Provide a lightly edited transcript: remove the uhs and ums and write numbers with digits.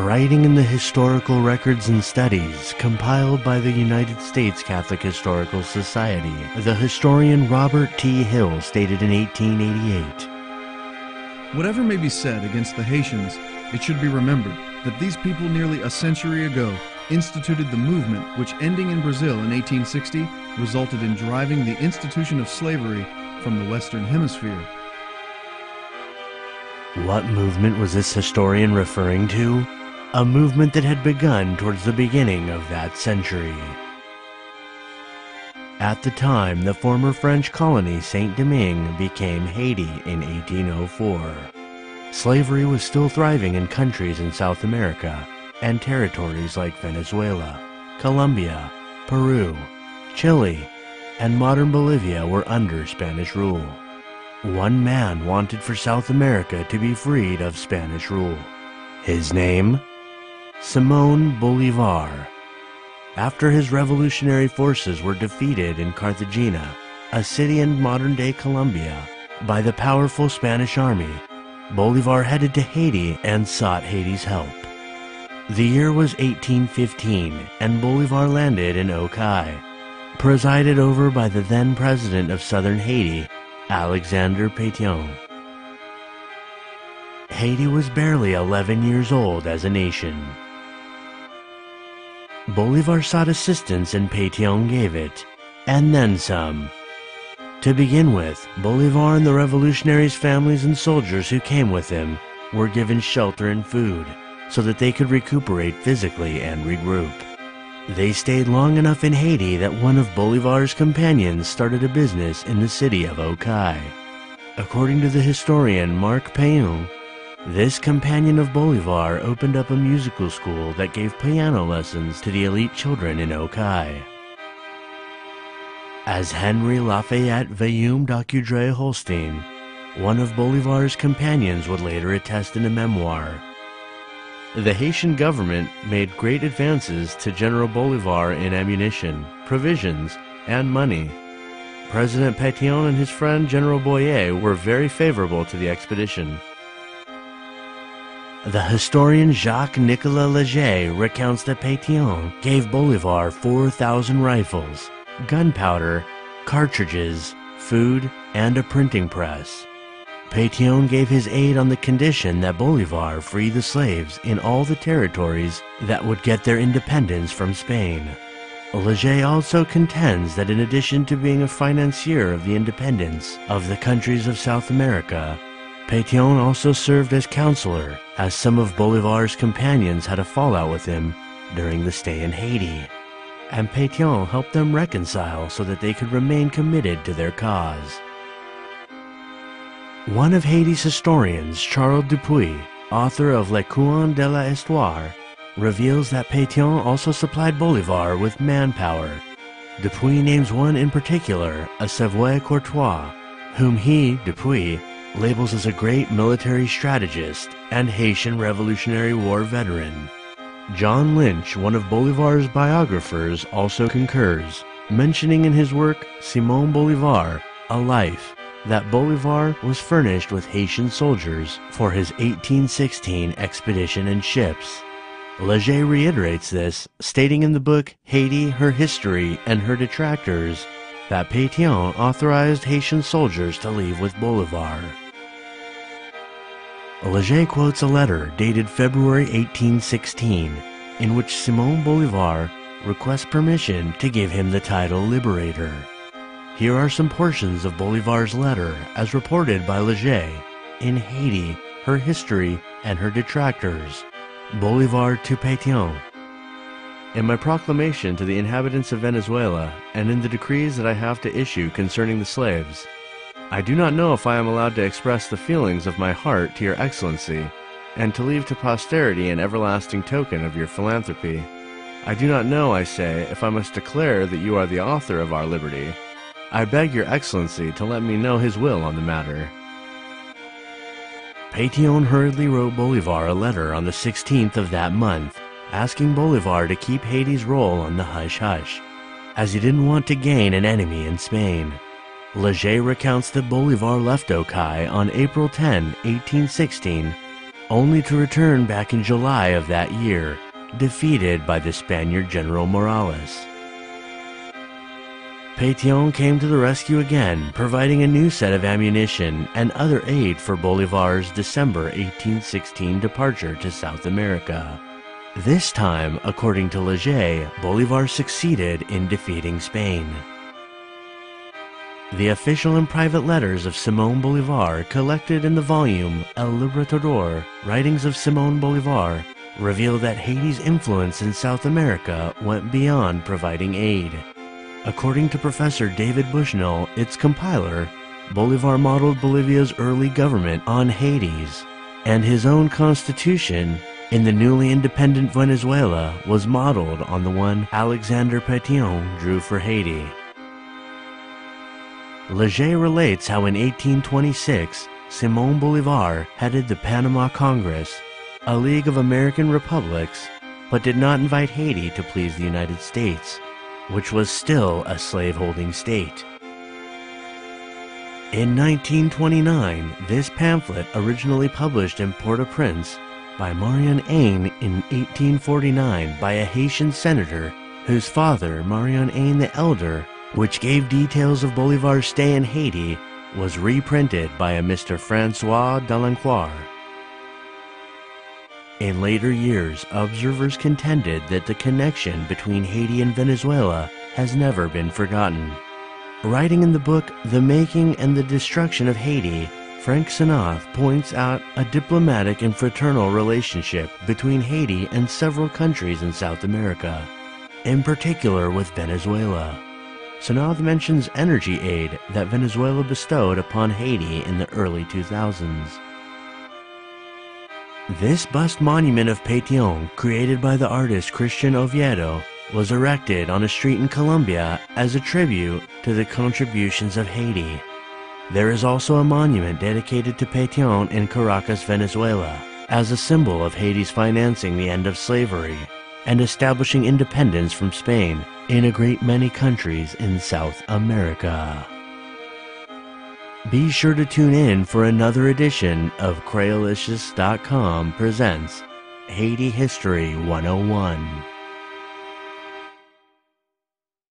Writing in the Historical Records and Studies compiled by the United States Catholic Historical Society, the historian Robert T. Hill stated in 1888, "Whatever may be said against the Haitians, it should be remembered that these people nearly a century ago instituted the movement which, ending in Brazil in 1860, resulted in driving the institution of slavery from the Western Hemisphere." What movement was this historian referring to? A movement that had begun towards the beginning of that century. At the time, the former French colony Saint-Domingue became Haiti in 1804. Slavery was still thriving in countries in South America, and territories like Venezuela, Colombia, Peru, Chile, and modern Bolivia were under Spanish rule. One man wanted for South America to be freed of Spanish rule. His name? Simón Bolívar. After his revolutionary forces were defeated in Cartagena, a city in modern-day Colombia, by the powerful Spanish army, Bolívar headed to Haiti and sought Haiti's help. The year was 1815, and Bolívar landed in Okai, presided over by the then president of southern Haiti, Alexander Pétion. Haiti was barely 11 years old as a nation. Bolívar sought assistance and Pétion gave it, and then some. To begin with, Bolívar and the revolutionaries' families and soldiers who came with him were given shelter and food so that they could recuperate physically and regroup. They stayed long enough in Haiti that one of Bolívar's companions started a business in the city of Okai. According to the historian Marc Pétion, this companion of Bolívar opened up a musical school that gave piano lessons to the elite children in Okai. As Henry Lafayette Veuillaume d'Audrey Holstein, one of Bolívar's companions would later attest in a memoir, the Haitian government made great advances to General Bolívar in ammunition, provisions, and money. President Pétion and his friend General Boyer were very favorable to the expedition. The historian Jacques-Nicolas Léger recounts that Pétion gave Bolívar 4,000 rifles, gunpowder, cartridges, food, and a printing press. Pétion gave his aid on the condition that Bolívar free the slaves in all the territories that would get their independence from Spain. Léger also contends that in addition to being a financier of the independence of the countries of South America, Pétion also served as counselor, as some of Bolívar's companions had a fallout with him during the stay in Haiti, and Pétion helped them reconcile so that they could remain committed to their cause. One of Haiti's historians, Charles Dupuy, author of Les Coins de la Histoire, reveals that Pétion also supplied Bolívar with manpower. Dupuy names one in particular, a Savoy Courtois, whom he, Dupuy, labels as a great military strategist and Haitian Revolutionary War veteran. John Lynch, one of Bolívar's biographers, also concurs, mentioning in his work Simón Bolívar, A Life, that Bolívar was furnished with Haitian soldiers for his 1816 expedition and ships. Léger reiterates this, stating in the book Haiti, Her History and Her Detractors, that Pétion authorized Haitian soldiers to leave with Bolívar. Léger quotes a letter dated February 1816, in which Simón Bolívar requests permission to give him the title Liberator. Here are some portions of Bolívar's letter as reported by Léger in Haiti, Her History and Her Detractors, Bolívar to Pétion. In my proclamation to the inhabitants of Venezuela, and in the decrees that I have to issue concerning the slaves, I do not know if I am allowed to express the feelings of my heart to your excellency, and to leave to posterity an everlasting token of your philanthropy. I do not know, I say, if I must declare that you are the author of our liberty. I beg your excellency to let me know his will on the matter. Pétion hurriedly wrote Bolívar a letter on the 16th of that month, asking Bolívar to keep Haiti's role on the hush-hush, as he didn't want to gain an enemy in Spain. Léger recounts that Bolívar left Okai on April 10, 1816, only to return back in July of that year, defeated by the Spaniard General Morales. Pétion came to the rescue again, providing a new set of ammunition and other aid for Bolivar's December 1816 departure to South America. This time, according to Leger, Bolivar succeeded in defeating Spain. The official and private letters of Simón Bolívar, collected in the volume El Libertador, Writings of Simón Bolívar, reveal that Haiti's influence in South America went beyond providing aid. According to Professor David Bushnell, its compiler, Bolívar modeled Bolivia's early government on Haiti's, and his own constitution in the newly independent Venezuela was modeled on the one Alexander Pétion drew for Haiti. Leger relates how in 1826, Simón Bolívar headed the Panama Congress, a league of American republics, but did not invite Haiti to please the United States, which was still a slaveholding state. In 1929, this pamphlet, originally published in Port-au-Prince by Marion Ain in 1849 by a Haitian senator whose father, Marion Ain the Elder, which gave details of Bolivar's stay in Haiti, was reprinted by a Mr. François Delancourt. In later years, observers contended that the connection between Haiti and Venezuela has never been forgotten. Writing in the book The Making and the Destruction of Haiti, Frank Senath points out a diplomatic and fraternal relationship between Haiti and several countries in South America, in particular with Venezuela. Senath mentions energy aid that Venezuela bestowed upon Haiti in the early 2000s. This bust monument of Pétion, created by the artist Christian Oviedo, was erected on a street in Colombia as a tribute to the contributions of Haiti. There is also a monument dedicated to Pétion in Caracas, Venezuela, as a symbol of Haiti's financing the end of slavery and establishing independence from Spain in a great many countries in South America. Be sure to tune in for another edition of Creolicious.com presents Haiti History 101.